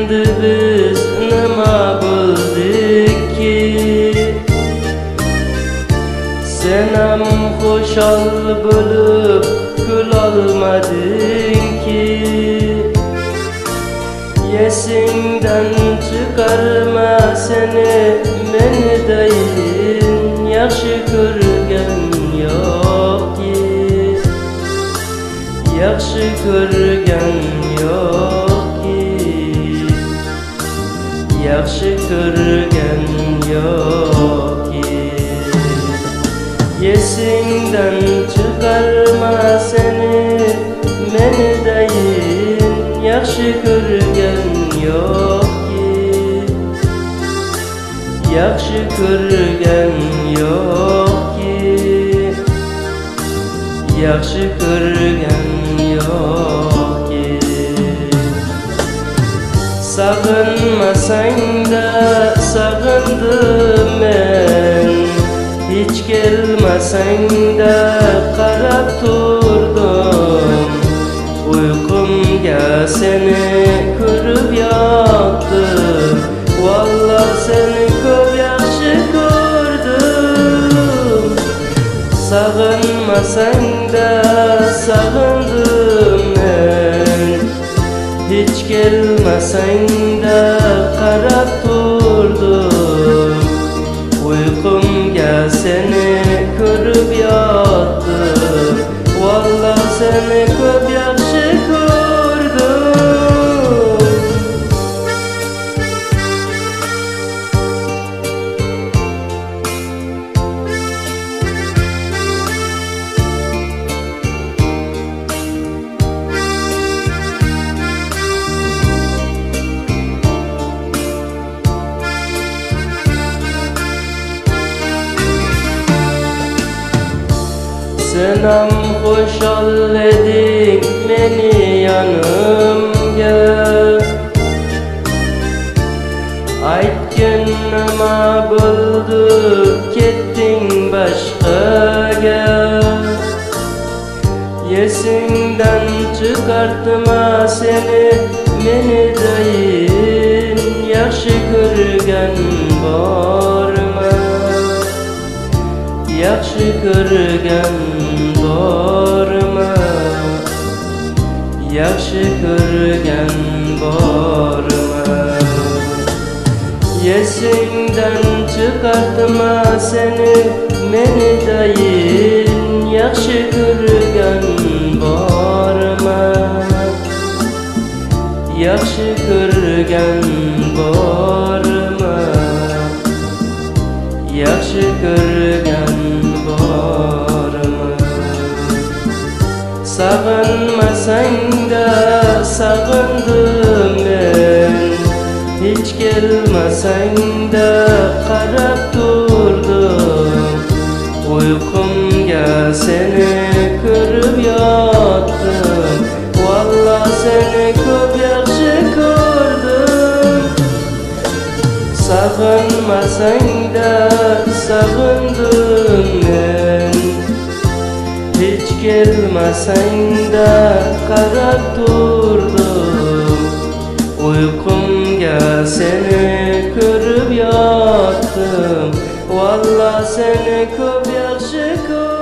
endi biz nima bo'ldik ki? Senam xo'shal bo'lib kulolmading ki? Esingdan chiqarma seni menidayin yaxshi ko'rgan yo'q ki? Yaxshi ko'rgan yo'q ki? Yaxshi ko'rgan yo'q ki? Esingdan chiqarma seni menidayin yaxshi ko'rgan yo'q ki? Yaxshi ko'rgan yo'q ki? Yaxshi ko'rgan yo'q ki? Sag'inmasang-da sag'indim men, hech kelmasang-da qarab turdim. Uyqumga seni ko'rib yotdim, valloh seni ko'p yaxshi ko'rdim. Sag'inmasang-da sag'indim men, hech kelmasang-da qarab turdim. Uyqumga seni ko'rib yotdim, valloh seni ko'p yaxshi ko'rdim. Senam xo'shal eding meni yonimga, aytgin nima bo'ldi ketding boshqaga? Esingdan chiqartma seni menidayin yaxshi ko'rgan bormi? Yaxshi ko'rgan bormi? Yaxshi ko'rgan bormi? Esingdan chiqartma seni menidayin yaxshi ko'rgan bormi? Yaxshi ko'rgan bormi? Yaxshi ko'rgan bormi? Sag'inmasang-da sag'indim men, hech kelmasang-da qarab turdim. Uyqumga seni ko'rib yotdim, valloh seni ko'p yaxshi ko'rdim. Sag'inmasang-da sag'indim men, hech kelmasang-da qarab turdim. Uyqumga seni ko'rib yotdim, valloh seni ko'p yaxshi ko'rdim.